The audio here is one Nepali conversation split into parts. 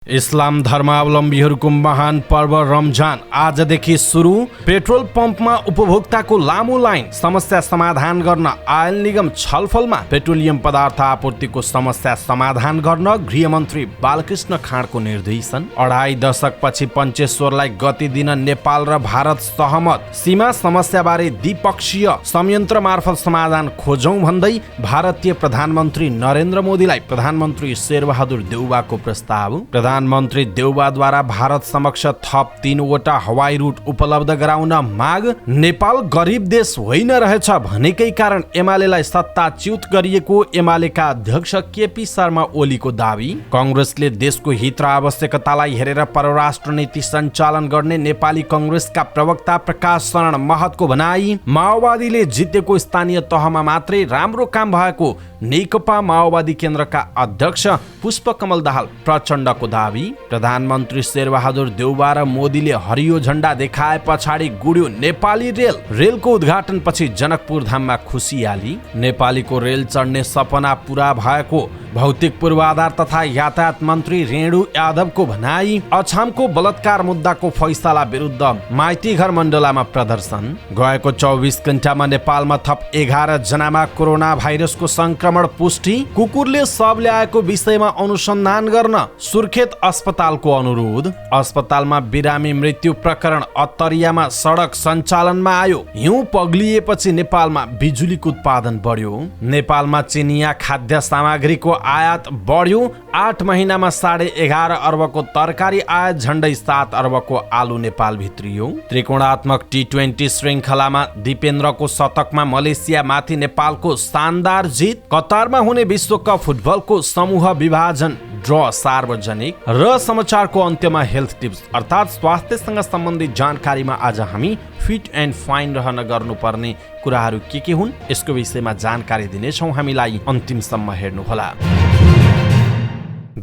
इस्लाम धर्मावलम्बीहरूको महान पर्व रमजान आजदेखि सुरु। पेट्रोल पम्पमा उपभोक्ताको लामो लाइन, समस्या समाधान गर्न आयल निगम छलफलमा। पेट्रोलियम पदार्थ आपूर्तिको समस्या समाधान गर्न गृहमन्त्री बालकृष्ण खाँडको निर्देशन। 2.5 दशकपछि पञ्चेश्वरलाई गति दिन नेपाल र भारत सहमत। सीमा समस्याबारे द्विपक्षीय संयन्त्र मार्फत समाधान खोजौं भन्दै भारतीय प्रधानमन्त्री नरेन्द्र मोदीलाई प्रधानमन्त्री शेरबहादुर देउवाको प्रस्ताव। प्रधानमन्त्री देउवाद्वारा भारत समक्ष थप 3वटा हवाई रूट उपलब्ध गराउन माग। नेपाल गरिब देश होइन रहेछ भनेकै कारण एमालेलाई सत्ताच्युत गरिएको एमालेका अध्यक्ष केपी शर्मा ओलीको दावी। कांग्रेसले देशको हित र आवश्यकतालाई हेरेर परराष्ट्र नीति सञ्चालन गर्ने नेपाली कांग्रेसका प्रवक्ता प्रकाश शरण महतको भनाई। माओवादीले जितेको स्थानीय तहमा मात्रै राम्रो काम भएको नेकपा माओवादी केन्द्रका अध्यक्ष पुष्पकमल दाहाल प्रचण्डको दावी। प्रधानमन्त्री शेरबहादुर देउवा र मोदीले हरियो झण्डा देखाए पछाडि गुड्यो नेपाली रेल। रेलको उद्घाटनपछि जनकपुर धाममा खुसियाली। नेपालीको रेल चढ्ने सपना पूरा भएको भौतिक पूर्वाधार तथा यातायात मन्त्री रेणु यादवको भनाई। अछामको बलात्कार मुद्दाको फैसला विरुद्ध माइतीघर मण्डलामा प्रदर्शन। गएको 24 घण्टामा नेपालमा थप 11 जनामा कोरोना भाइरसको संक्रमण पुष्टि। कुकुरले शव ल्याएको विषयमा अनुसन्धान गर्न सुर्खेत अस्पतालको अनुरोध। अस्पतालमा बिरामी मृत्यु प्रकरण अत्तरियामा सडक सञ्चालनमा आयो। हिउँ पग्लिएपछि नेपालमा बिजुलीको उत्पादन बढ्यो। नेपालमा चिनिया खाद्य सामग्रीको आयात बढ्यो। 8 महिनामा 11.5 अर्बको तरकारी आयात, झण्डै 7 अर्बको आलु नेपाल भित्रियो। त्रिकोणात्मक T20 श्रृङ्खलामा दिपेन्द्रको शतकमा मलेसियामाथि नेपालको शानदार जित। कतारमा हुने विश्वकप फुटबलको समूह विभाजन ड्र सार्वजनिक। र समाचारको अन्त्यमा हेल्थ टिप्स अर्थात् स्वास्थ्यसँग सम्बन्धित जानकारीमा आज हामी फिट एन्ड फाइन रहन गर्नुपर्ने कुराहरू के हुन् यसको विषयमा जानकारी दिनेछौँ। हामीलाई अन्तिमसम्म हेर्नुहोला।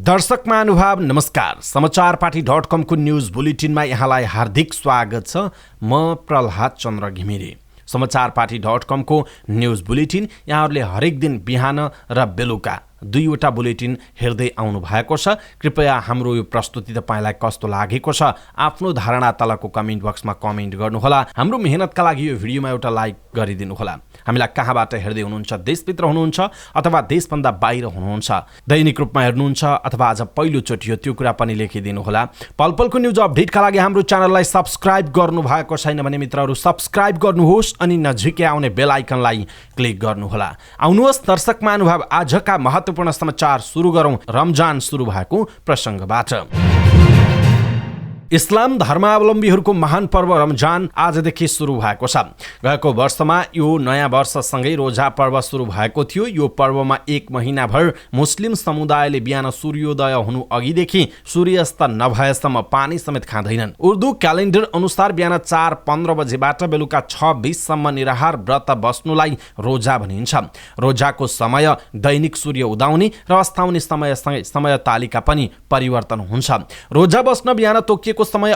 दर्शक महानुभाव नमस्कार। समाचारपाटी.com को न्युज बुलेटिनमा यहाँलाई हार्दिक स्वागत छ। म प्रहलाद चन्द्र घिमिरे। समाचारपाटी.com को न्युज बुलेटिन यहाँहरूले हरेक दिन बिहान र बेलुका 2वटा बुलेटिन हेर्दै आउनु भएको छ। कृपया हाम्रो यो प्रस्तुति तपाईलाई कस्तो लागेको छ आफ्नो धारणा तलको कमेन्ट बक्समा कमेन्ट गर्नुहोला। हाम्रो मेहनतका लागि यो भिडियोमा एउटा लाइक गरिदिनुहोला। हामीलाई कहाँबाट हेर्दै हुनुहुन्छ, देशभित्र हुनुहुन्छ अथवा देशभन्दा बाहिर हुनुहुन्छ, दैनिक रूपमा हेर्नुहुन्छ अथवा आज पहिलोचोटि हो, त्यो कुरा पनि लेखिदिनुहोला। पलपलको न्युज अपडेटका लागि हाम्रो च्यानललाई सब्स्क्राइब गर्नु भएको छैन भने मित्रहरू सब्स्क्राइब गर्नुहोस् अनि नजिकै आउने बेल आइकनलाई क्लिक गर्नुहोला। आउनुहोस् दर्शक महानुभाव, आजका महत्त्वपूर्ण समाचार सुरु गरौं रमजान सुरु भएको प्रसङ्गबाट। इस्लाम धर्मावलम्बीहरूको महान पर्व रमजान आजदेखि सुरु भएको छ। गएको वर्षमा यो नयाँ वर्षसँगै रोजा पर्व सुरु भएको थियो। यो पर्वमा 1 महिनाभर मुस्लिम समुदायले बिहान सूर्योदय हुनु अघिदेखि सूर्यास्त नभएसम्म पानी समेत खाँदैनन्। उर्दू क्यालेन्डर अनुसार बिहान 4:15 बजेबाट बेलुका 6:20 सम्म निराहार व्रत बस्नुलाई रोजा भनिन्छ। रोजाको समय दैनिक सूर्य उदाउने र अस्ताउने समयसँगै समय तालिका पनि परिवर्तन हुन्छ। रोजा बस्न बिहान तोकिएको समय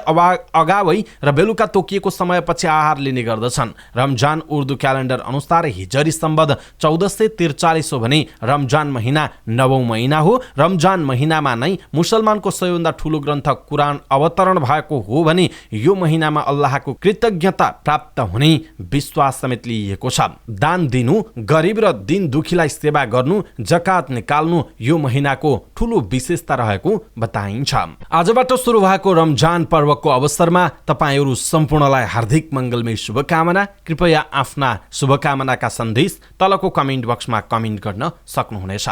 अगावै र बेलुका तोकिएको समयपछि आहार लिने गर्दछन्। रमजान उर्दू क्यालेन्डर अनुसार हिजरी सम्बन्ध 1443 हो भने रमजान महिना 9औं महिना हो। रमजान महिनामा नै मुसलमानको सबैभन्दा ठूलो ग्रन्थ कुरान अवतरण भएको हो भने यो महिनामा अल्लाहको कृतज्ञता प्राप्त हुने विश्वास समेत लिइएको छ। दान दिनु, गरिब र दिन दुखीलाई सेवा गर्नु, जकात निकाल्नु यो महिनाको ठूलो विशेषता रहेको बताइन्छ। आजबाट सुरु भएको रमजान पर्वको अवसरमा तपाईहरू सम्पूर्णलाई हार्दिक मंगलमय शुभकामना। कृपया आफ्ना शुभकामनाका सन्देश तलको कमेन्ट बक्समा कमेन्ट गर्न सक्नुहुनेछ।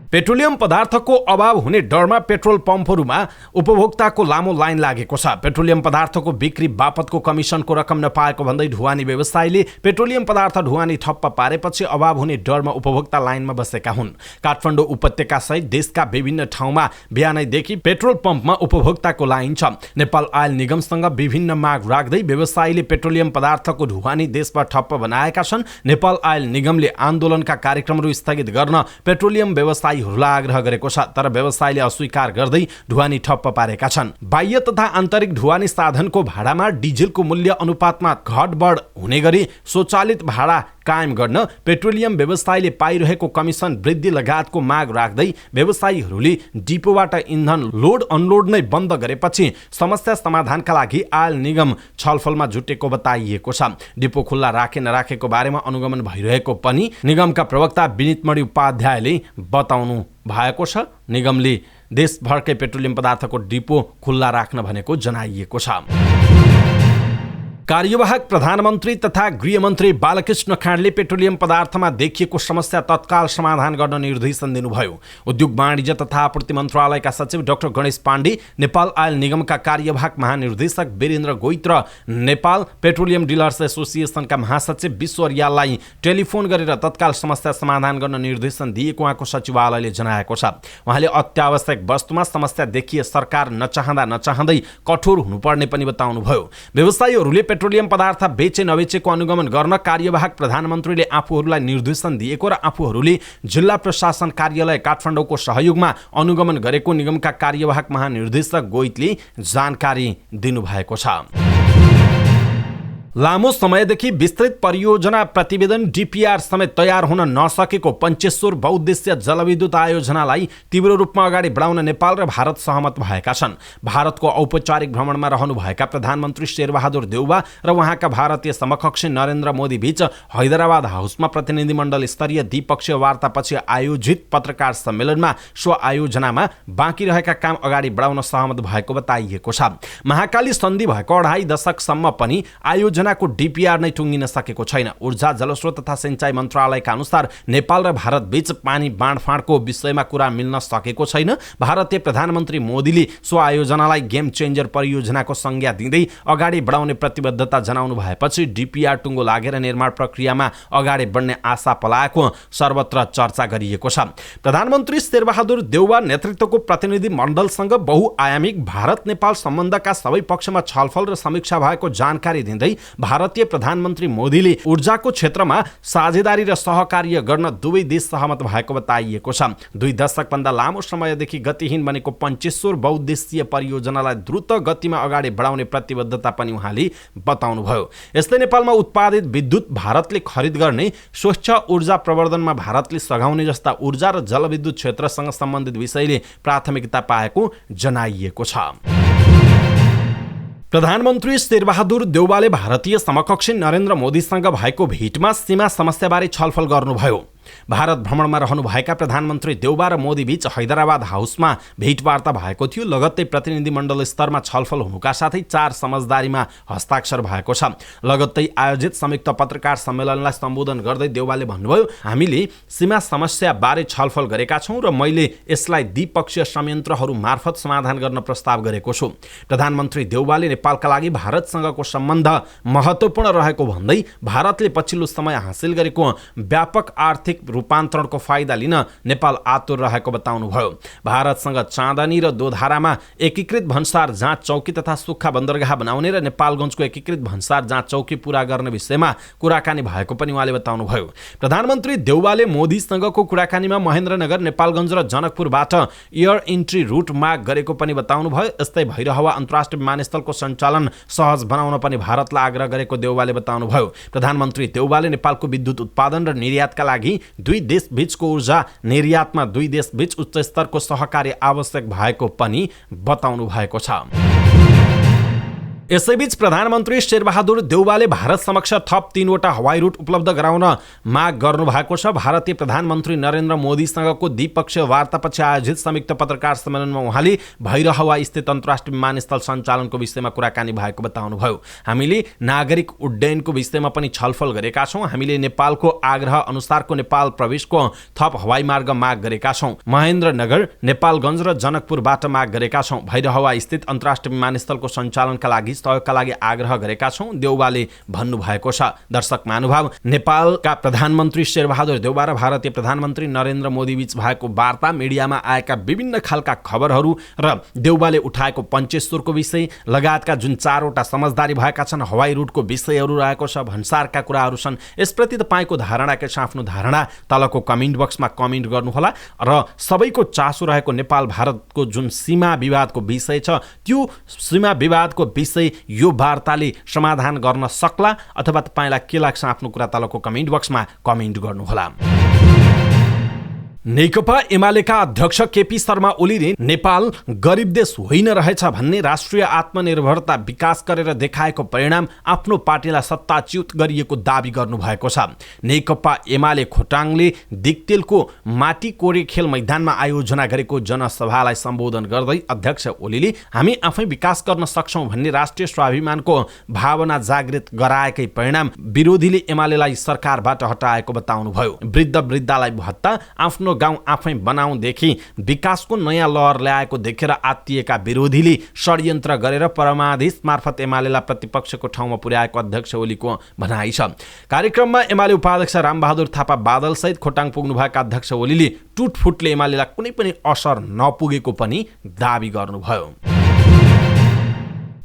पेट्रोलियम पदार्थको अभाव हुने डरमा पेट्रोल पम्पहरूमा उपभोक्ताको लामो लाइन लागेको छ। पेट्रोलियम पदार्थको बिक्री बापतको कमिसनको रकम नपाएको भन्दै ढुवानी व्यवसायीले पेट्रोलियम पदार्थ ढुवानी ठप्प पारेपछि अभाव हुने डरमा उपभोक्ता लाइनमा बसेका हुन्। काठमाडौँ उपत्यका सहित देशका विभिन्न ठाउँमा बिहानैदेखि पेट्रोल पम्पमा उपभोक्ताको लाइन छ। नेपाल आयल निगमसँग विभिन्न माग राख्दै व्यवसायीले पेट्रोलियम पदार्थको ढुवानी देशमा ठप्प बनाएका छन्। नेपाल आयल निगमले आन्दोलनका कार्यक्रमहरू स्थगित गर्न पेट्रोलियम व्यवसायी आग्रह गरेको छ, तर व्यवसायले अस्वीकार गर्दै ढुवानी ठप्प पारेका छन्। बाह्य तथा आन्तरिक ढुवानी साधनको भाडामा डिजेलको मूल्य अनुपातमा घटबढ हुने गरी स्वचालित भाडा कायम गर्न पेट्रोलियम व्यवसायीले पाइरहेको कमिसन वृद्धि लगायतको माग राख्दै व्यवसायीहरूले डिपोबाट इन्धन लोड अनलोड नै बन्द गरेपछि समस्या समाधानका लागि आयल निगम छलफलमा जुटेको बताइएको छ। डिपो खुल्ला राखे नराखेको बारेमा अनुगमन भइरहेको पनि निगमका प्रवक्ता विनितमणि उपाध्यायले बताउनु भएको छ। निगमले देशभरकै पेट्रोलियम पदार्थको डिपो खुल्ला राख्न भनेको जनाइएको छ। कार्यवाहक प्रधानमन्त्री तथा गृहमन्त्री बालकृष्ण खाँडले पेट्रोलियम पदार्थमा देखिएको समस्या तत्काल समाधान गर्न निर्देशन दिनुभयो। उद्योग वाणिज्य तथा आपूर्ति मन्त्रालयका सचिव डाक्टर गणेश पाण्डे, नेपाल आयल निगमका कार्यवाहक महानिर्देशक वीरेन्द्र गोइत र नेपाल पेट्रोलियम डिलर्स एसोसिएसनका महासचिव विश्व रियाललाई टेलिफोन गरेर तत्काल समस्या समाधान गर्न निर्देशन दिएको उहाँको सचिवालयले जनाएको छ। उहाँले अत्यावश्यक वस्तुमा समस्या देखिए सरकार नचाहँदै कठोर हुनुपर्ने पनि बताउनुभयो। व्यवसायीहरूले पेट्रोलियम पदार्थ बेचे नबेचेको अनुगमन गर्न कार्यवाहक प्रधानमन्त्रीले आफूहरूलाई निर्देशन दिएको र आफूहरूले जिल्ला प्रशासन कार्यालय काठमाडौँको सहयोगमा अनुगमन गरेको निगमका कार्यवाहक महानिर्देशक गोइतले जानकारी दिनुभएको छ। लामो समयदेखि विस्तृत परियोजना प्रतिवेदन डीपीआर समेत तयार हुन नसकेको पञ्चेश्वर बहुउद्देश्य जलविद्युत आयोजनालाई तीव्र रूपमा अगाडि बढाउन नेपाल र भारत सहमत भएका छन्। भारतको औपचारिक भ्रमणमा रहनुभएका प्रधानमन्त्री शेरबहादुर देउवा र उहाँका भारतीय समकक्षी नरेन्द्र मोदी बीच हैदराबाद हाउसमा प्रतिनिधिमण्डल स्तरीय द्विपक्षीय वार्तापछि आयोजित पत्रकार सम्मेलनमा सो आयोजनामा बाँकी रहेका काम अगाडि बढाउन सहमत भएको बताइएको छ। महाकाली सन्धि भएको 2.5 दशकसम्म पनि आयोजनाको डीपीआर नै टुङ्गिन सकेको छैन। ऊर्जा जलस्रोत तथा सिंचाई मन्त्रालयका अनुसार नेपाल र भारत बीच पानी बाँडफाँडको विषयमा कुरा मिल्न सकेको छैन। भारतीय प्रधानमन्त्री मोदीले सो आयोजनालाई गेम चेन्जर परियोजनाको संज्ञा दिँदै अगाडि बढाउने प्रतिबद्धता जनाउनु भएपछि डीपीआर टुङ्गो लागेर निर्माण प्रक्रियामा अगाडि बढ्ने आशा पलाएको सर्वत्र चर्चा गरिएको छ। प्रधानमन्त्री शेरबहादुर देउवा नेतृत्वको प्रतिनिधि मण्डलसँग बहुआयामिक भारत नेपाल सम्बन्धका सबै पक्षमा छलफल र समीक्षा भएको जानकारी दिँदै भारतीय प्रधानमन्त्री मोदीले ऊर्जाको क्षेत्रमा साझेदारी र सहकार्य गर्न दुवै देश सहमत भएको बताइएको छ। 2 दशकभन्दा लामो समयदेखि गतिहीन बनेको पञ्चेश्वर बहुउद्देश्यीय परियोजनालाई द्रुत गतिमा अगाडि बढाउने प्रतिबद्धता पनि उहाँले बताउनुभयो। यस्तै नेपालमा उत्पादित विद्युत भारतले खरिद गर्ने, स्वच्छ ऊर्जा प्रवर्धनमा भारतले सघाउने जस्ता ऊर्जा र जलविद्युत क्षेत्रसँग सम्बन्धित विषयले प्राथमिकता पाएको जनाइएको छ। प्रधानमन्त्री शेरबहादुर देउवाले भारतीय समकक्षी नरेन्द्र मोदीसँग भएको भेटमा सीमा समस्याबारे छलफल गर्नुभयो। भारत भ्रमणमा रहनुभएका प्रधानमन्त्री देउवा र मोदी बीच हैदराबाद हाउसमा भेटवार्ता भएको थियो। लगत्तै प्रतिनिधिमण्डल स्तरमा छलफल हुनुका साथै 4 समझदारीमा हस्ताक्षर भएको छ। लगत्तै आयोजित संयुक्त पत्रकार सम्मेलनलाई सम्बोधन गर्दै देउवाले भन्नुभयो, हामीले सीमा समस्या बारे छलफल गरेका छौं र मैले यसलाई द्विपक्षीय संयन्त्रहरू मार्फत समाधान गर्न प्रस्ताव गरेको छु। प्रधानमन्त्री देउवाले नेपालका लागि भारतसँगको सम्बन्ध महत्त्वपूर्ण रहेको भन्दै भारतले पछिल्लो समय हासिल गरेको व्यापक आर्थिक रूपान्तरणको फाइदा लिन नेपाल आतुर रहेको बताउनुभयो। भारतसँग चाँदनी र दोधारामा एकीकृत भन्सार जाँच चौकी तथा सुक्खा बन्दरगाह बनाउने र नेपालगञ्जको एकीकृत भन्सार जाँच चौकी पूरा गर्ने विषयमा कुराकानी भएको पनि उहाँले बताउनुभयो। प्रधानमन्त्री देउवाले मोदीसँगको कुराकानीमा महेन्द्रनगर, नेपालगञ्ज र जनकपुरबाट एयर इन्ट्री रुट माग गरेको पनि बताउनुभयो। यस्तै भैरहवा अन्तर्राष्ट्रिय विमानस्थलको सञ्चालन सहज बनाउन पनि भारतलाई आग्रह गरेको देउवाले बताउनुभयो। प्रधानमन्त्री देउवाले नेपालको विद्युत उत्पादन र निर्यातका लागि 2 देश बीचको ऊर्जा निर्यातमा 2 देश बीच उच्च स्तरको सहकार्य आवश्यक भएको पनि बताउनु भएको छ। यसैबीच प्रधानमन्त्री शेरबहादुर देउवाले भारत समक्ष थप 3वटा हवाई रुट उपलब्ध गराउन माग गर्नु भएको छ। भारतीय प्रधानमन्त्री नरेन्द्र मोदीसँगको द्विपक्षीय वार्तापछि आयोजित संयुक्त पत्रकार सम्मेलनमा उहाँले भैरहवा स्थित अन्तर्राष्ट्रिय विमानस्थल सञ्चालनको विषयमा कुराकानी भएको बताउनुभयो। हामीले नागरिक उड्डयनको विषयमा पनि छलफल गरेका छौं। हामीले नेपालको आग्रह अनुसारको नेपाल प्रवेशको थप हवाई मार्ग माग गरेका छौं। महेन्द्रनगर, नेपालगञ्ज र जनकपुरबाट माग गरेका छौं। भैरहवा स्थित अन्तर्राष्ट्रिय विमानस्थलको सञ्चालनका लागि सहयोगका लागि आग्रह गरेका छौं, देउवाले भन्नुभएको छ। दर्शक महानुभाव, नेपालका प्रधानमन्त्री शेरबहादुर देउवा र भारतीय प्रधानमन्त्री नरेन्द्र मोदी बीच भएको वार्ता, मिडियामा आएका विभिन्न खालका खबरहरू र देउवाले उठाएको पञ्चेश्वरको विषय लगायतका जुन 4वटा समझदारी भएका छन्, हवाई रुटको विषयहरू रहेको छ, भन्सारका कुराहरू छन्, यसप्रति तपाईँको धारणा के छ? आफ्नो धारणा तलको कमेन्ट बक्समा कमेन्ट गर्नुहोला। र सबैको चासो रहेको नेपाल भारतको जुन सीमा विवादको विषय छ, त्यो सीमा विवादको विषय के यो वार्ताले समाधान गर्न सक्ला अथवा तपाईलाई के लाग्छ आफ्नो कुरा तलको कमेन्ट बक्समा कमेन्ट गर्नुहोला। नेकपा एमालेका अध्यक्ष केपी शर्मा ओलीले नेपाल गरिब देश होइन रहेछ भन्ने राष्ट्रिय आत्मनिर्भरता विकास गरेर देखाएको परिणाम आफ्नो पार्टीलाई सत्ताच्युत गरिएको दावी गर्नुभएको छ। नेकपा एमाले खोटाङले दिक्तेलको माटी कोरे खेल मैदानमा आयोजना गरेको जनसभालाई सम्बोधन गर्दै अध्यक्ष ओलीले हामी आफै विकास गर्न सक्छौं भन्ने राष्ट्रिय स्वाभिमानको भावना जागृत गराएकै परिणाम विरोधीले एमालेलाई सरकारबाट हटाएको बताउनुभयो। वृद्ध वृद्धालाई भत्ता आफ्नो गाउँ आफै बनाउँदेखि विकासको नयाँ लहर ल्याएको देखेर आत्तिएका विरोधीले षड्यन्त्र गरेर परमादेश मार्फत एमालेलाई प्रतिपक्षको ठाउँमा पुर्याएको अध्यक्ष ओलीको भनाइ छ। कार्यक्रममा एमाले उपाध्यक्ष रामबहादुर थापा बादलसहित खोटाङ पुग्नुभएका अध्यक्ष ओलीले टुटफुटले एमालेलाई कुनै पनि असर नपुगेको पनि दावी गर्नुभयो।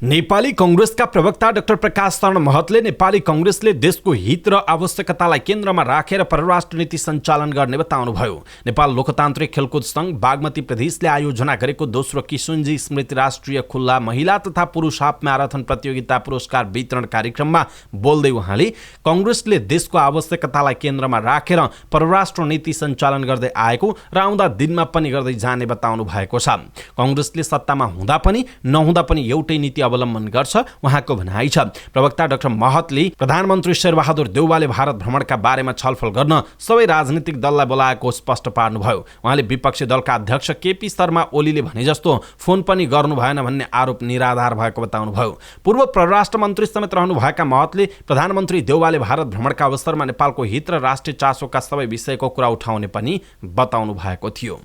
नेपाली कांग्रेसका प्रवक्ता डाक्टर प्रकाश शरण महतले नेपाली कांग्रेसले देशको हित र आवश्यकतालाई केन्द्रमा राखेर परराष्ट्र नीति सञ्चालन गर्ने बताउनुभयो। नेपाल लोकतान्त्रिक खेलकुद संघ बागमती प्रदेशले आयोजना गरेको दोस्रो किशुनजी स्मृति राष्ट्रिय खुल्ला महिला तथा पुरुष हाफ म्याराथन प्रतियोगिता पुरस्कार वितरण कार्यक्रममा बोल्दै उहाँले कांग्रेसले देशको आवश्यकतालाई केन्द्रमा राखेर परराष्ट्र नीति सञ्चालन गर्दै आएको र आउँदा दिनमा पनि गर्दै जाने बताउनु भएको छ। कांग्रेसले सत्तामा हुँदा पनि नहुँदा पनि एउटै नीति अवलम्बन गर्छ उहाँको भनाइ छ। प्रवक्ता डाक्टर महतले प्रधानमन्त्री शेरबहादुर देउवाले भारत भ्रमणका बारेमा छलफल गर्न सबै राजनीतिक दललाई बोलाएको स्पष्ट पार्नुभयो। उहाँले विपक्षी दलका अध्यक्ष केपी शर्मा ओलीले भने जस्तो फोन पनि गर्नु भएन भन्ने आरोप निराधार भएको बताउनुभयो। पूर्व परराष्ट्र मन्त्री समेत रहनुभएका महतले प्रधानमन्त्री देउवाले भारत भ्रमणका अवसरमा नेपालको हित र राष्ट्रिय चासोका सबै विषयको कुरा उठाउने पनि बताउनु भएको थियो।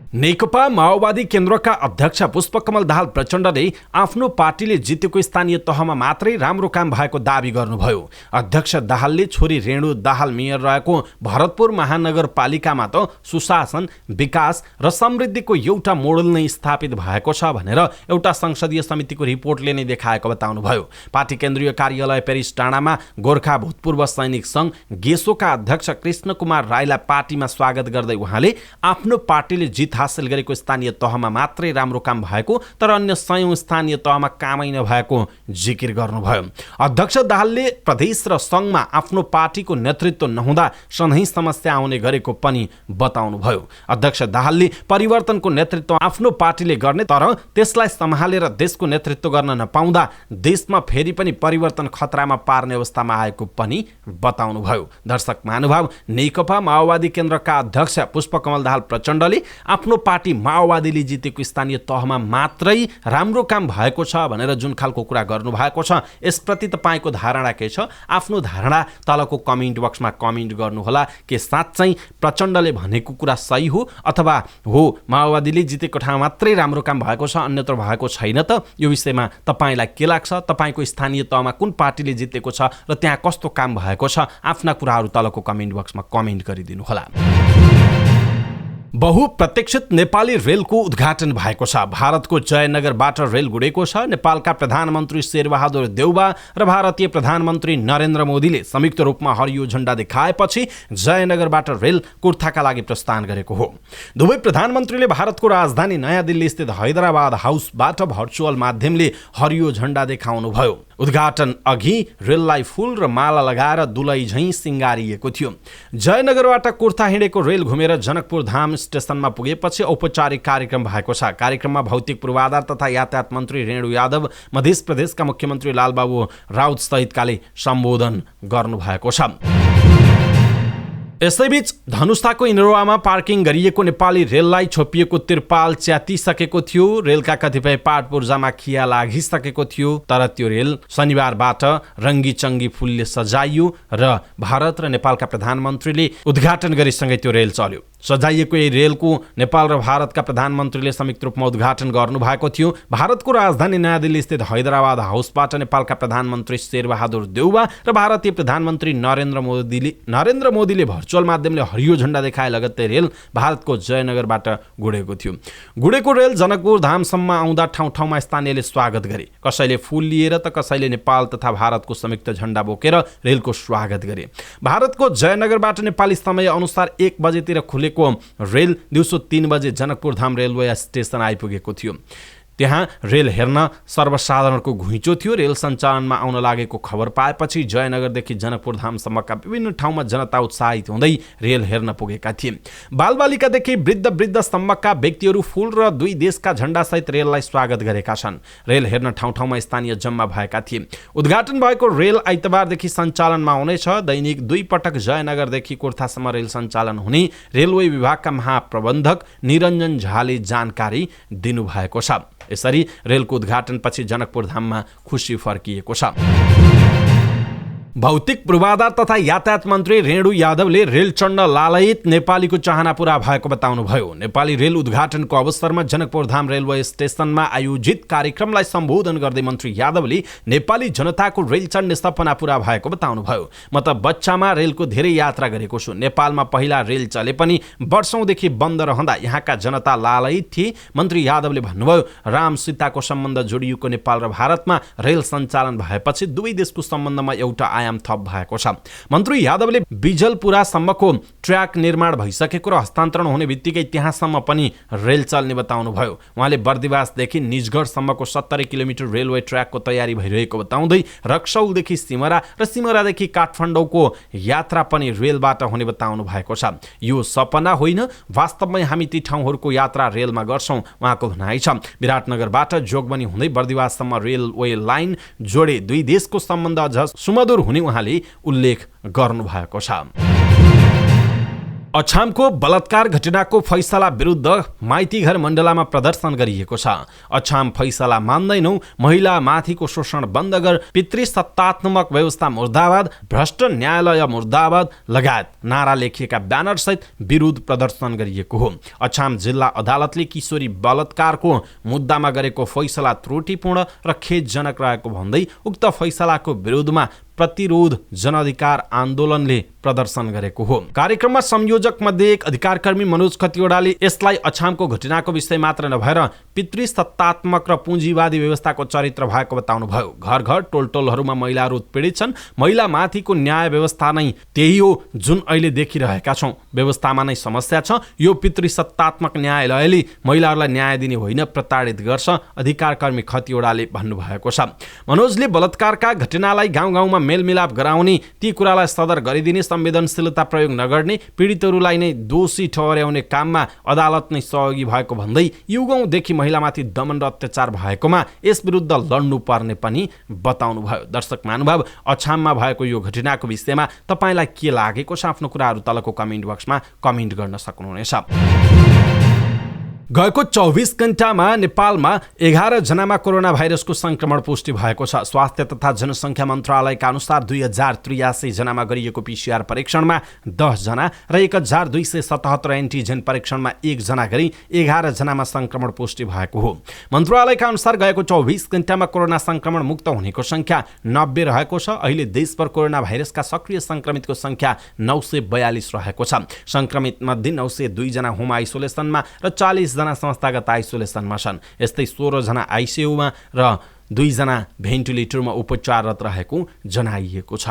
नेकपा माओवादी केन्द्रका अध्यक्ष पुष्पकमल दाहाल प्रचण्डले आफ्नो पार्टीले जितेको स्थानीय तहमा मात्रै राम्रो काम भएको दावी गर्नुभयो। अध्यक्ष दाहालले छोरी रेणु दाहाल मेयर रहेको भरतपुर महानगरपालिकामा त सुशासन, विकास र समृद्धिको एउटा मोडल नै स्थापित भएको छ भनेर एउटा संसदीय समितिको रिपोर्टले नै देखाएको बताउनुभयो। पार्टी केन्द्रीय कार्यालय पेरिस डाँडामा गोर्खा भूतपूर्व सैनिक संघ गेसोका अध्यक्ष कृष्ण कुमार राईलाई पार्टीमा स्वागत गर्दै उहाँले आफ्नो पार्टीले जित हासिल गरेको स्थानीय तहमा मात्रै राम्रो काम भएको तर अन्य 100औं स्थानीय तहमा कामै नभएको जिकिर गर्नुभयो। अध्यक्ष दाहालले प्रदेश र संघमा आफ्नो पार्टीको नेतृत्व नहुँदा सधैँ समस्या आउने गरेको पनि बताउनुभयो। अध्यक्ष दाहालले परिवर्तनको नेतृत्व आफ्नो पार्टीले गर्ने तर त्यसलाई सम्हालेर देशको नेतृत्व गर्न नपाउँदा देशमा फेरि पनि परिवर्तन खतरामा पार्ने अवस्थामा आएको पनि बताउनुभयो। दर्शक महानुभाव, नेकपा माओवादी केन्द्रका अध्यक्ष पुष्पकमल दाहाल प्रचण्डले आफ्नो पार्टी माओवादीले जितेको स्थानीय तहमा मात्रै राम्रो काम भएको छ भनेर जुन खालको कुरा गर्नु भएको छ यसप्रति तपाईको धारणा के छ? आफ्नो धारणा तलको कमेन्ट बक्समा कमेन्ट गर्नुहोला। के साँच्चै प्रचण्डले भनेको कुरा सही हो अथवा हो माओवादीले जितेको ठाउँमा मात्रै राम्रो काम भएको छ अन्यत्र भएको छैन त? यो विषयमा तपाईलाई के लाग्छ? तपाईको स्थानीय तहमा कुन पार्टीले जितेको छ र त्यहाँ कस्तो काम भएको छ? आफ्ना कुराहरू तलको कमेन्ट बक्समा कमेन्ट गरिदिनु होला। बहुप्रतीक्षित नेपाली रेलको उद्घाटन भएको छ। भारतको जयनगरबाट रेल गुडेको छ। नेपालका प्रधानमन्त्री शेरबहादुर देउवा र भारतीय प्रधानमन्त्री नरेन्द्र मोदीले संयुक्त रूपमा हरियो झण्डा देखाएपछि जयनगरबाट रेल कुर्थाका लागि प्रस्थान गरेको हो। दुवै प्रधानमन्त्रीले भारतको राजधानी नयाँ दिल्ली स्थित हैदराबाद हाउसबाट भर्चुअल माध्यमले हरियो झण्डा देखाउनुभयो। उद्घाटन अघि रेललाई फूल र माला लगाएर दुलै झैं सिंगारिएको थियो। जयनगरबाट कुर्था हिँडेको रेल घुमेर जनकपुर धाम स्टेशनमा पुगेपछि औपचारिक कार्यक्रम भएको छ। कार्यक्रममा भौतिक पूर्वाधार तथा यातायात मन्त्री रेणु यादव, मध्य प्रदेशका मुख्यमन्त्री लालबाबु राउत सहितकाले सम्बोधन गर्नुभएको छ। यसैबीच धनुषाको इनरोवामा पार्किङ गरिएको नेपाली रेललाई छोपिएको तिरपाल च्यातिसकेको थियो। रेलका कतिपय पार्ट पूर्जामा खिया लागिसकेको थियो तर त्यो रेल शनिबारबाट रङ्गी-चङ्गी फुलले सजाइयो र भारत र नेपालका प्रधानमन्त्रीले उद्घाटन गरेसँगै त्यो रेल चल्यो। सजाइएको यही रेलको नेपाल र भारतका प्रधानमन्त्रीले संयुक्त रूपमा उद्घाटन गर्नुभएको थियो। भारतको राजधानी नयाँ दिल्ली स्थित हैदराबाद हाउसबाट नेपालका प्रधानमन्त्री शेरबहादुर देउवा र भारतीय प्रधानमन्त्री नरेन्द्र मोदीले भर्चुअल माध्यमले हरियो झण्डा देखाए लगत्तै रेल भारतको जयनगरबाट गुडेको थियो। गुडेको रेल जनकपुर धामसम्म आउँदा ठाउँ ठाउँमा स्थानीयले स्वागत गरे। कसैले फूल लिएर त कसैले नेपाल तथा भारतको संयुक्त झण्डा बोकेर रेलको स्वागत गरे। भारतको जयनगरबाट नेपाली समय अनुसार 1 बजेतिर खुलेको रेल दिउँसो 3 बजे जनकपुर धाम रेलवे स्टेसन आइपुगेको थियो। त्यहाँ रेल हेर्न सर्वसाधारणको घुइँचो थियो। रेल सञ्चालनमा आउन लागेको खबर पाएपछि जयनगरदेखि जनकपुरधामसम्मका विभिन्न ठाउँमा जनता उत्साहित हुँदै रेल हेर्न पुगेका थिए। बालबालिकादेखि वृद्धसम्मका व्यक्तिहरू फूल र दुई देशका झण्डासहित रेललाई स्वागत गरेका छन्। रेल हेर्न ठाउँ ठाउँमा स्थानीय जम्मा भएका थिए। उद्घाटन भएको रेल आइतबारदेखि सञ्चालनमा आउनेछ। दैनिक 2 पटक जयनगरदेखि कुर्थासम्म रेल सञ्चालन हुने रेलवे विभागका महाप्रबन्धक निरञ्जन झाले जानकारी दिनुभएको छ। यसरी रेलको उद्घाटनपछि जनकपुरधाममा खुसी फर्किएको छ। भौतिक पूर्वाधार तथा यातायात मन्त्री रेणु यादवले रेल चढ्न लालयित नेपालीको चाहना पूरा भएको बताउनुभयो। नेपाली रेल उद्घाटनको अवसरमा जनकपुरधाम रेलवे स्टेसनमा आयोजित कार्यक्रमलाई सम्बोधन गर्दै मन्त्री यादवले नेपाली जनताको रेल चढ्ने सपना पूरा भएको बताउनुभयो। म त बच्चामा रेलको धेरै यात्रा गरेको छु। नेपालमा पहिला रेल चले पनि वर्षौंदेखि बन्द रहँदा यहाँका जनता लालयित थिए। मन्त्री यादवले भन्नुभयो, राम सीताको सम्बन्ध जोडिएको नेपाल र भारतमा रेल सञ्चालन भएपछि दुवै देशको सम्बन्धमा एउटा आयाम थप भएको छ। मन्त्री यादवले बिजलपुरासम्मको ट्र्याक निर्माण भइसकेको र हस्तान्तरण हुने बित्तिकै त्यहाँसम्म पनि रेल चल्ने बताउनुभयो। उहाँले बर्दिवासदेखि निजगढसम्मको 70 किलोमिटर रेलवे ट्र्याकको तयारी भइरहेको बताउँदै रक्सौलदेखि सिमरा र सिमरादेखि काठमाडौँको यात्रा पनि रेलबाट हुने बताउनु भएको छ। यो सपना होइन, वास्तवमै हामी ती ठाउँहरूको यात्रा रेलमा गर्छौं, उहाँको भनाइ छ। विराटनगरबाट जोगबनी हुँदै बर्दिवाससम्म रेलवे लाइन जोडे दुई देशको सम्बन्ध अझ सुमधुर हुने उहाँले उल्लेख गर्नुभएको छ। अछामको बलात्कार घटनाको फैसला विरुद्ध माइतीघर मण्डलामा प्रदर्शन गरिएको छ। अछाम फैसला मान्दैनौ, महिला माथिको शोषण बन्द गर, पितृसत्तात्मक व्यवस्था मुर्दाबाद, भ्रष्ट न्यायालय मुर्दाबाद लगायत नारा लेखिएका ब्यानरसहित विरोध प्रदर्शन गरिएको हो। अछाम जिल्ला अदालतले किशोरी बलात्कारको मुद्दामा गरेको फैसला त्रुटिपूर्ण र खेदजनक रहेको भन्दै उक्त फैसलाको विरोधमा प्रतिरोध जनअधिकार आन्दोलनले प्रदर्शन गरेको हो। कार्यक्रममा संयोजक मध्ये एक अधिकारकर्मी मनोज खतिवडाले यसलाई अछामको घटनाको विषय मात्र नभएर पितृसत्तात्मक र पुँजीवादी व्यवस्थाको चरित्र भएको बताउनुभयो। घर घर टोलटोलहरूमा महिलाहरू उत्पीडित छन्। महिला माथिको न्याय व्यवस्था नै त्यही हो जुन अहिले देखिरहेका छौं। व्यवस्थामा नै समस्या छ। यो पितृसत्तात्मक न्यायालयले महिलाहरूलाई न्याय दिने होइन, प्रताडित गर्छ, अधिकारकर्मी खतिवडाले भन्नुभएको छ। मनोजले बलात्कारका घटनालाई गाउँ गाउँमा मेलमिलाप गराउने, ती कुरालाई सदर गरिदिने, संवेदनशीलता प्रयोग नगर्ने, पीडितहरूलाई नै दोषी ठहर्याउने काममा अदालत नै सहयोगी भएको भन्दै युगौंदेखि महिलामाथि दमन र अत्याचार भएकोमा यस विरुद्ध लड्नु पर्ने पनि बताउनुभयो। दर्शक महानुभाव, अछाममा भएको यो घटनाको विषयमा तपाईलाई के लागेको छ? आफ्नो कुराहरू तलको कमेन्ट बक्समा कमेन्ट गर्न सक्नुहुनेछ। गएको 24 घण्टामा नेपालमा 11 जनामा कोरोना भाइरसको संक्रमण पुष्टि भएको छ। स्वास्थ्य तथा जनसङ्ख्या मन्त्रालयका अनुसार 2083 जनामा गरिएको PCR परीक्षणमा 10 जना र 1277 एन्टिजेन परीक्षणमा 1 जना गरी 11 जनामा संक्रमण पुष्टि भएको हो। मन्त्रालयका अनुसार गएको 24 घण्टामा कोरोना संक्रमण मुक्त हुनेको संख्या 90 रहेको छ। अहिले देशभर कोरोना भाइरसका सक्रिय संक्रमितको संख्या 942 रहेको छ। संक्रमित मध्ये 902 जना होम आइसोलेसनमा र 40 जना संस्थागत आइसोलेसनमा छन्। यस्तै 16 जना आइसियुमा र 2 जना भेन्टिलेटरमा उपचाररत रहेको जनाइएको छ।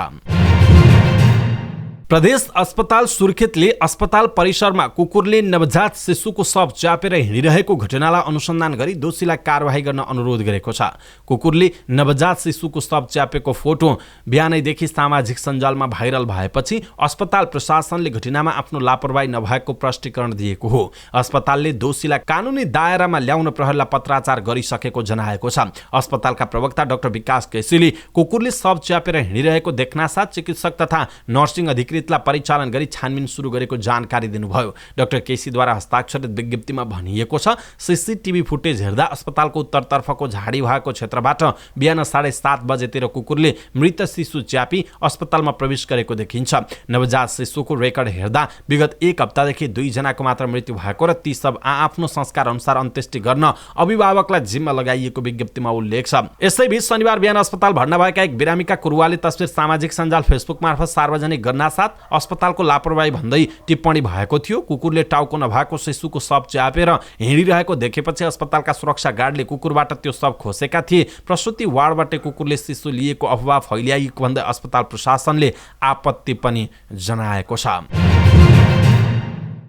प्रदेश अस्पताल सुर्खेतले अस्पताल परिसरमा कुकुरले नवजात शिशुको शव च्यापेर हिँडिरहेको घटनालाई अनुसन्धान गरी दोषीलाई कारबाही गर्न अनुरोध गरेको छ। कुकुरले नवजात शिशुको शव च्यापेको फोटो बिहानैदेखि सामाजिक सञ्जालमा भाइरल भएपछि अस्पताल प्रशासनले घटनामा आफ्नो लापरवाही नभएको प्रष्टीकरण दिएको हो। अस्पतालले दोषीलाई कानुनी दायरामा ल्याउन प्रहरीलाई पत्राचार गरिसकेको जनाएको छ। अस्पतालका प्रवक्ता डाक्टर विकास केसीले कुकुरले शव च्यापेर हिँडिरहेको देख्नासाथ चिकित्सक तथा नर्सिङ अधिकृतलाई परिचालन गरी छानबिन सुरु गरेको जानकारी दिनुभयो। डाक्टर केसीद्वारा हस्ताक्षरित विज्ञप्तिमा भनिएको छ, सीसीटीभी फुटेज हेर्दा अस्पतालको उत्तरतर्फको झाडी भएको क्षेत्रबाट बिहान 7:30 बजेतिर कुकुरले मृत शिशु च्यापी अस्पतालमा प्रवेश गरेको देखिन्छ। नवजात शिशुको रेकर्ड हेर्दा विगत 1 हप्तादेखि 2 जनाको मात्र मृत्यु भएको र ती सब आफ्नो संस्कार अनुसार अन्त्येष्टि गर्न अभिभावकलाई जिम्मा लगाइएको विज्ञप्तिमा उल्लेख छ। यसैबीच शनिबार बिहान अस्पताल भर्ना भएका एक बिरामीका कुरुवाले तस्बिर सामाजिक सञ्जाल फेसबुक मार्फत सार्वजनिक गर्नासाथ अस्पतालको लापरवाही भन्दै टिप्पणी भएको थियो। कुकुरले टाउको नभएको शिशुको शव च्यापेर हिँडिरहेको देखेपछि अस्पतालका सुरक्षा गार्डले कुकुरबाट त्यो शव खोसेका थिए। प्रसुति वार्डबाट कुकुरले शिशु लिएको अफवाह फैल्याइएको भन्दै अस्पताल प्रशासनले आपत्ति पनि जनाएको छ।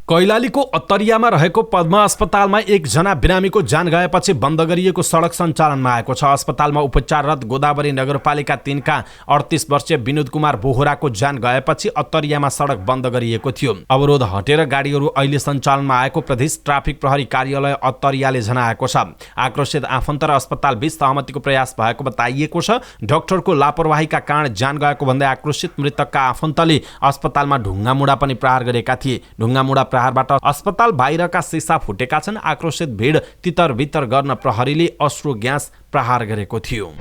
कैलालीको अत्तरियामा रहेको पद्मा अस्पतालमा एकजना बिरामीको ज्यान गएपछि बन्द गरिएको सडक सञ्चालनमा आएको छ। अस्पतालमा उपचाररत गोदावरी नगरपालिका 3 का 38 वर्षीय विनोद कुमार बोहराको ज्यान गएपछि अत्तरियामा सडक बन्द गरिएको थियो। अवरोध हटेर गाडीहरू अहिले सञ्चालनमा आएको प्रदेश ट्राफिक प्रहरी कार्यालय अत्तरियाले जनाएको छ। आक्रोशित आफन्त र अस्पताल बीच सहमतिको प्रयास भएको बताइएको छ। डाक्टरको लापरवाहीका कारण ज्यान गएको भन्दै आक्रोशित मृतकका आफन्तले अस्पतालमा ढुङ्गामुढा पनि प्रहार गरेका थिए। ढुङ्गामुढा प्रहारबाट अस्पताल बाहिरका सिसा फुटेका छन्। आक्रोशित भिड तितर बितर गर्न प्रहरीले अश्रु ग्यास प्रहार गरेको थियो।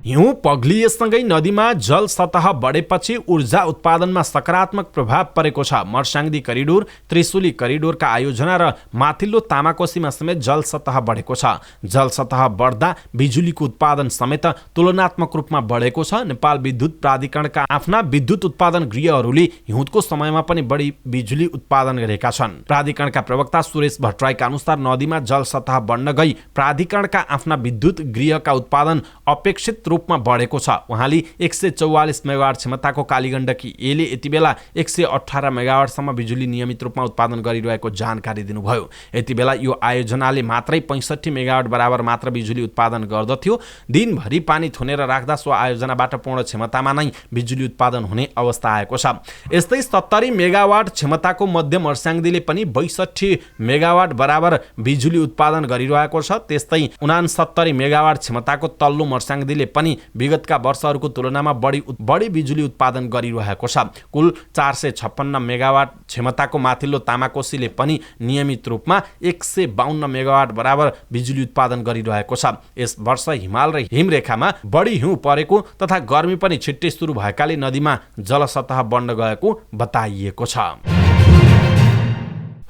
हिउँ पग्लिएसँगै नदीमा जल सतह बढेपछि ऊर्जा उत्पादनमा सकारात्मक प्रभाव परेको छ। मर्स्याङ्दी करिडोर, त्रिशुली करिडोरका आयोजना र माथिल्लो तामाकोसीमा समेत जल सतह बढेको छ। जल सतह बढ्दा बिजुलीको उत्पादन समेत तुलनात्मक रूपमा बढेको छ। नेपाल विद्युत प्राधिकरणका आफ्ना विद्युत उत्पादन गृहहरूले हिउँदको समयमा पनि बढी बिजुली उत्पादन गरेका छन्। प्राधिकरणका प्रवक्ता सुरेश भट्टराईका अनुसार नदीमा जल सतह बढ्न गई प्राधिकरणका आफ्ना विद्युत गृहका उत्पादन अपेक्षित रूपमा बढेको छ। उहाँले 144 मेगावाट क्षमताको कालीगण्डकी एले यति बेला 118 मेगावाटसम्म बिजुली नियमित रूपमा उत्पादन गरिरहेको जानकारी दिनुभयो। यति बेला यो आयोजनाले मात्रै 65 मेगावाट बराबर मात्र बिजुली उत्पादन गर्दथ्यो। दिनभरि पानी थुनेर राख्दा सो आयोजनाबाट पूर्ण क्षमतामा नै बिजुली उत्पादन हुने अवस्था आएको छ। यस्तै 70 मेगावाट क्षमताको मध्य मर्स्याङ्दीले पनि 62 मेगावाट बराबर बिजुली उत्पादन गरिरहेको छ। त्यस्तै 69 मेगावाट क्षमताको तल्लो मर्स्याङ्दीले पनि विगतका वर्षहरूको तुलनामा बढी बिजुली उत्पादन गरिरहेको छ। कुल 456 मेगावाट क्षमताको माथिल्लो तामाकोसीले पनि नियमित रूपमा 152 मेगावाट बराबर बिजुली उत्पादन गरिरहेको छ। यस वर्ष हिमाल र हिमरेखामा बढी हिउँ परेको तथा गर्मी पनि छिट्टै सुरु भएकाले नदीमा जलसतह बढ्न गएको बताइएको छ।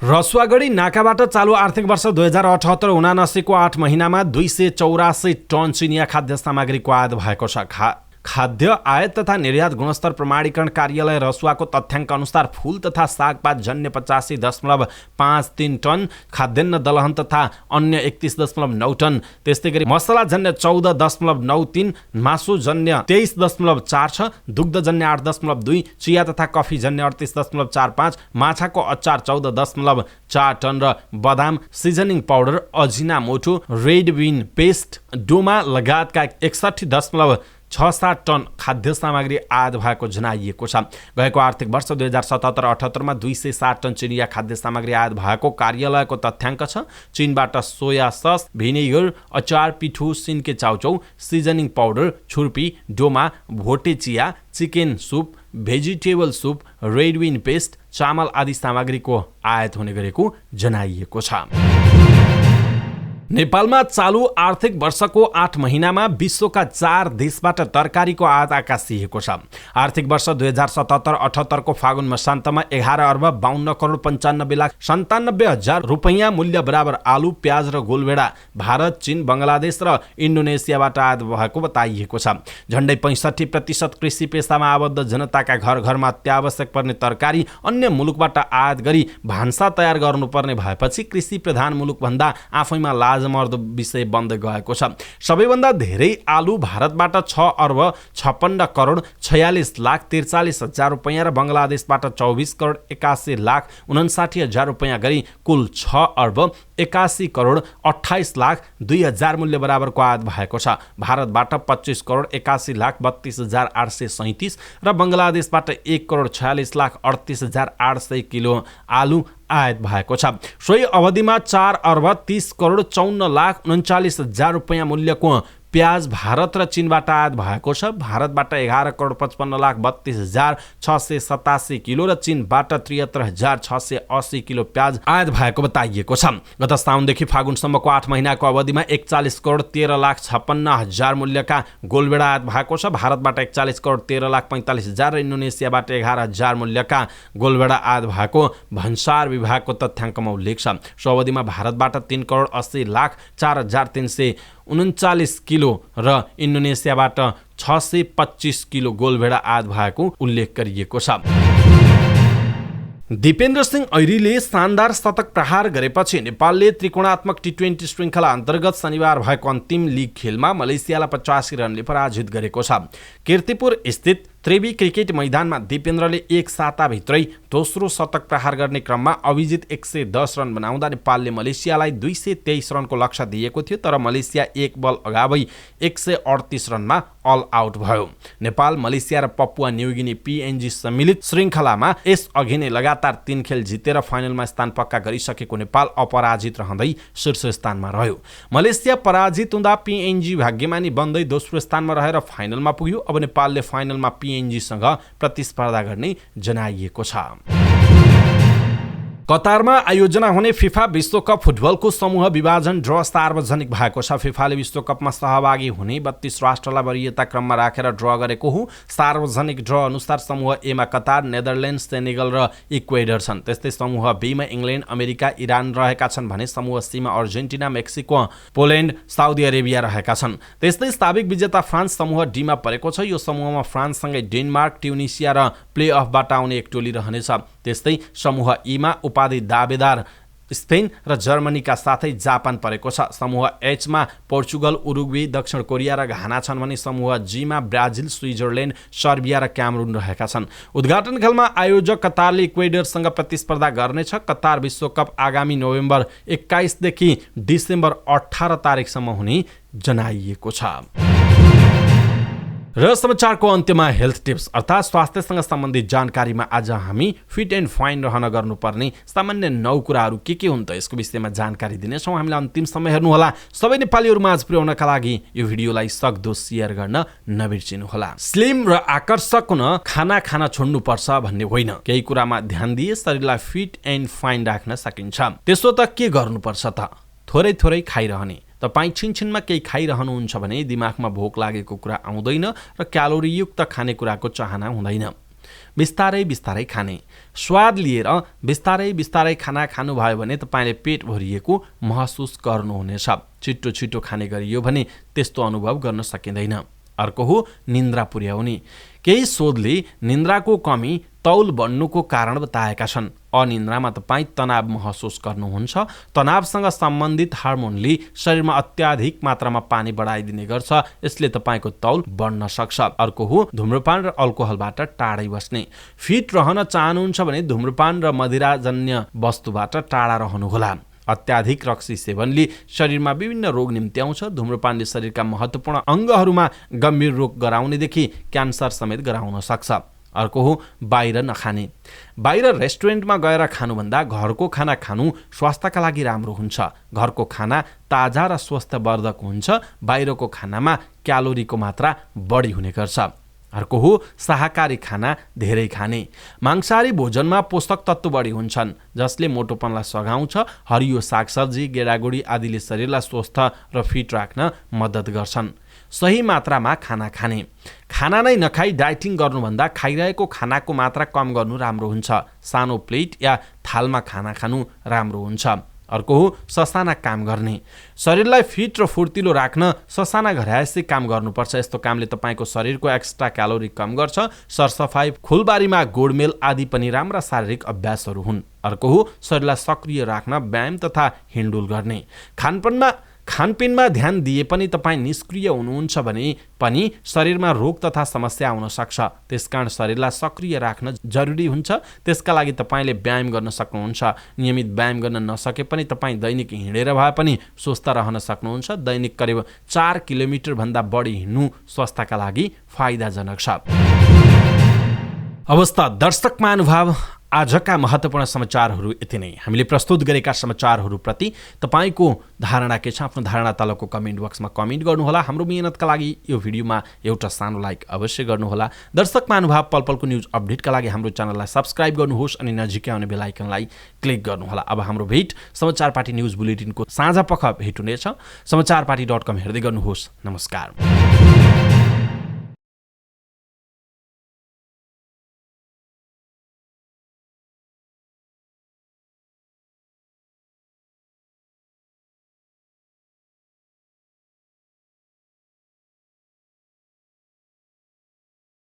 रसुवागढी नाकाबाट चालु आर्थिक वर्ष 2078-79 को 8 महिनामा 284 टन चिनिया खाद्य सामग्रीको आयात भएको छ। खाद्य आयात तथा निर्यात गुणस्तर प्रमाणीकरण कार्यालय रसुवाको तथ्याङ्क अनुसार फूल तथा सागपात जन्य 85.53 टन, खाद्यान्न दलहन तथा अन्य 31.9 टन, त्यस्तै गरी मसला जन्य 14.93, मासु जन्य 23.46, दुग्ध जन्य 8.2, चिया तथा कफी जन्य 38.45, माछाको अचार 14.4 टन र बदाम, सिजनिङ पाउडर, अजिना मोटो, रेड विन पेस्ट, डोमा लगायतका 61.67 टन खाद्य सामग्री आयात भएको जनाइएको छ। गएको आर्थिक वर्ष 2077-78 मा 260 टन चिनिया खाद्य सामग्री आयात भएको कार्यालयको तथ्याङ्क छ। चीनबाट सोया सस, भिनेगर, अचार, पिठो, सिन्के चाउचाउ, सिजनिङ पाउडर, छुर्पी, डोमा, भोटे चिया, chicken soup, vegetable soup, red win paste, चामल आदि सामग्रीको आयात हुने गरेको जनाइएको छ। नेपालमा चालु आर्थिक वर्षको 8 महिनामा विश्वका 4 देशबाट तरकारीको आयात आकाशिएको छ। आर्थिक वर्ष 2077-78 को फागुन मसान्तमा 11 अर्ब 52 करोड 95 लाख 97 हजार रुपैयाँ मूल्य बराबर आलु, प्याज र गोलभेडा भारत, चीन, बङ्गलादेश र इन्डोनेसियाबाट आयात भएको बताइएको छ। झन्डै 65% कृषि पेसामा आबद्ध जनताका घर घरमा अत्यावश्यक पर्ने तरकारी अन्य मुलुकबाट आयात गरी भान्सा तयार गर्नुपर्ने भएपछि कृषि प्रधान मुलुक भन्दा आफैमा लाजमर्दो विषय बन्दै गएको छ। सबैभन्दा धेरै आलु भारतबाट 6 अर्ब 56 करोड 46 लाख 43 हजार रुपैयाँ र बङ्गलादेशबाट 24 करोड 81 लाख 59 हजार रुपैयाँ गरी कुल 6 अर्ब 81 करोड 28 लाख 2 हजार मूल्य बराबरको आयात भएको छ। भारतबाट 25 करोड 81 लाख 32 हजार 837 र बङ्गलादेशबाट 1 करोड 46 लाख 38 हजार 800 किलो आलु आयात भएको छ। सोही अवधिमा 4 अर्ब 30 करोड 54 लाख 39 हजार रुपैयाँ मूल्यको प्याज भारत र चीनबाट आयात भएको छ। भारतबाट 11 करोड 55 लाख 32 हजार 687 किलो र चीनबाट 73 हजार 680 किलो प्याज आयात भएको बताइएको छ। गत साउनदेखि फागुनसम्मको 8 महिनाको अवधिमा 41 करोड 13 लाख 56 हजार मूल्यका गोलभेडा आयात भएको छ। भारतबाट 41 करोड 13 लाख 45 हजार र इन्डोनेसियाबाट 11 हजार मूल्यका गोलभेडा आयात भएको भन्सार विभागको तथ्याङ्कमा उल्लेख छ। सो अवधिमा भारतबाट 3 करोड 80 लाख 4 हजार 339 किलो र इन्डोनेसियाबाट 625 किलो गोलभेडा आयात भएको उल्लेख गरिएको छ। दिपेन्द्र सिंह ऐरीले शानदार शतक प्रहार गरेपछि नेपालले त्रिकोणात्मक टी20 श्रृङ्खला अन्तर्गत शनिबार भएको अन्तिम लिग खेलमा मलेसियालाई 85 रनले पराजित गरेको छ। कीर्तिपुर स्थित त्रिवी क्रिकेट मैदानमा दिपेन्द्रले एक साताभित्रै दोस्रो शतक प्रहार गर्ने क्रममा अभिजित 110 रन बनाउँदा नेपालले मलेसियालाई 223 रनको लक्ष्य दिएको थियो, तर मलेसिया एक बल अगावै 138 रनमा अल आउट भयो। नेपाल, मलेसिया र पपुवा न्युगिनी PNG सम्मिलित श्रृङ्खलामा यस अघि नै लगातार 3 खेल जितेर फाइनलमा स्थान पक्का गरिसकेको नेपाल अपराजित रहँदै शीर्ष स्थानमा रह्यो। मलेसिया पराजित हुँदा PNG भाग्यमानी बन्दै दोस्रो स्थानमा रहेर फाइनलमा पुग्यो। अब नेपालले फाइनलमा PNG सँग प्रतिस्पर्धा गर्ने जनाइएको छ। कतारमा आयोजना हुने फिफा विश्वकप फुटबलको समूह विभाजन ड्र सार्वजनिक भएको छ। फिफाले विश्वकपमा सहभागी हुने 32 राष्ट्रलाई वरियता क्रममा राखेर ड्र गरेको हो। सार्वजनिक ड्र अनुसार समूह ए मा कतार, नेदरल्यान्ड्स, सेनेगल र इक्वेडर छन्। त्यस्तै समूह बी मा इङ्ल्यान्ड, अमेरिका, इरान रहेका छन् भने समूह सी मा Argentina, Mexico, Poland, Saudi Arabia रहेका छन्। त्यस्तै साबिक विजेता फ्रान्स समूह डी मा परेको छ। यो समूहमा फ्रान्ससँगै डेनमार्क, ट्युनिसिया र प्लेअफबाट आउने एक टोली रहनेछ। त्यस्तै समूह ई मा उपाधि दावेदार स्पेन र जर्मनीका साथै जापान परेको छ। समूह एच मा पोर्चुगल, उरुग्वे, दक्षिण कोरिया र घाना छन् भने समूह जी मा ब्राजिल, स्विजरल्यान्ड, सर्बिया र क्यामरुन रहेका छन्। उद्घाटन खेलमा आयोजक कतारले इक्वेडरसँग प्रतिस्पर्धा गर्नेछ। कतार विश्वकप आगामी नोभेम्बर 21 देखि डिसेम्बर 18 तारिकसम्म हुने जनाइएको छ। र समाचारको अन्त्यमा हेल्थ टिप्स अर्थात् स्वास्थ्यसँग सम्बन्धित जानकारीमा आज हामी फिट एन्ड फाइन रहन गर्नुपर्ने सामान्य 9 कुराहरू के हुन् त यसको विषयमा जानकारी दिनेछौँ। हामीलाई अन्तिमसम्म हेर्नुहोला। सबै नेपालीहरू माझ पुर्याउनका लागि यो भिडियोलाई सक्दो सेयर गर्न नबिर्सिनुहोला। स्लिम र आकर्षक हुन खाना खान छोड्नुपर्छ भन्ने होइन, केही कुरामा ध्यान दिए शरीरलाई फिट एन्ड फाइन राख्न सकिन्छ। त्यसो त के गर्नुपर्छ त? थोरै थोरै खाइरहने। तपाईँ छिनछिनमा केही खाइरहनुहुन्छ भने दिमागमा भोक लागेको कुरा आउँदैन र क्यालोरीयुक्त खानेकुराको चाहना हुँदैन। बिस्तारै बिस्तारै खाने, स्वाद लिएर बिस्तारै बिस्तारै खाना खानुभयो भने तपाईँले पेट भरिएको महसुस गर्नुहुनेछ। छिटो छिटो खाने गरियो भने त्यस्तो अनुभव गर्न सकिँदैन। अर्को हो निन्द्रा पुर्याउने। केही शोधले निन्द्राको कमी तौल बढ्नुको कारण बताएका छन्। अनिन्द्रामा तपाईँ तनाव महसुस गर्नुहुन्छ। तनावसँग सम्बन्धित हार्मोनले शरीरमा अत्याधिक मात्रामा पानी बढाइदिने गर्छ। यसले तपाईँको तौल बढ्न सक्छ। अर्को हो धुम्रपान र अल्कोहलबाट टाढै बस्ने। फिट रहन चाहनुहुन्छ भने धुम्रपान र मदिराजन्य वस्तुबाट टाढा रहनुहोला। अत्याधिक रक्सी सेवनले शरीरमा विभिन्न रोग निम्त्याउँछ। धुम्रपानले शरीरका महत्त्वपूर्ण अङ्गहरूमा गम्भीर रोग गराउनेदेखि क्यान्सर समेत गराउन सक्छ। अर्को हो बाहिर नखाने। बाहिर रेस्टुरेन्टमा गएर खानुभन्दा घरको खाना खानु स्वास्थ्यका लागि राम्रो हुन्छ। घरको खाना ताजा र स्वास्थ्यवर्धक हुन्छ। बाहिरको खानामा क्यालोरीको मात्रा बढी हुने गर्छ। अर्को हो शाकाहारी खाना धेरै खाने। मांसाहारी भोजनमा पोषक तत्त्व बढी हुन्छन् जसले मोटोपनलाई सघाउँछ। हरियो सागसब्जी, गेडागुडी आदिले शरीरलाई स्वस्थ र फिट राख्न मद्दत गर्छन्। सही मात्रामा खाना खाने। खाना नै नखाई डाइटिङ गर्नुभन्दा खाइरहेको खानाको मात्रा कम गर्नु राम्रो हुन्छ। सानो प्लेट या थालमा खाना खानु राम्रो हुन्छ। अर्को हो ससाना काम गर्ने। शरीरलाई फिट र फुर्तिलो राख्न ससाना घरायसी काम गर्नुपर्छ। यस्तो कामले तपाईँको शरीरको एक्स्ट्रा क्यालोरी कम गर्छ। सरसफाइ, फुलबारीमा गोडमेल आदि पनि राम्रा शारीरिक अभ्यासहरू हुन्। अर्को हो शरीरलाई सक्रिय राख्न व्यायाम तथा हिँडडुल गर्ने। खानपिनमा ध्यान दिए पनि तपाईँ निष्क्रिय हुनुहुन्छ भने पनि शरीरमा रोग तथा समस्या आउन सक्छ। त्यसकारण शरीरलाई सक्रिय राख्न जरुरी हुन्छ। त्यसका लागि तपाईँले व्यायाम गर्न सक्नुहुन्छ। नियमित व्यायाम गर्न नसके पनि तपाईँ दैनिक हिँडेर भए पनि स्वस्थ रहन सक्नुहुन्छ। दैनिक करिब 4 किलोमिटर भन्दा बढी हिँड्नु स्वास्थ्यका लागि फाइदाजनक छ। अवस्था दर्शक महानुभाव, आजका महत्त्वपूर्ण समाचारहरू यति नै। हामीले प्रस्तुत गरेका समाचारहरूप्रति तपाईँको धारणा के छ? आफ्नो धारणा तलको कमेन्ट बक्समा कमेन्ट गर्नुहोला। हाम्रो मेहनतका लागि यो भिडियोमा एउटा सानो लाइक अवश्य गर्नुहोला। दर्शक महानुभाव, पलपलको न्युज अपडेटका लागि हाम्रो च्यानललाई सब्स्क्राइब गर्नुहोस् अनि नजिकै आउने बेल आइकनलाई क्लिक गर्नुहोला। अब हाम्रो भेट समाचार पार्टी न्युज बुलेटिनको साँझ पख भेट हुनेछ। समाचारपार्टी.com हेर्दै गर्नुहोस्। नमस्कार।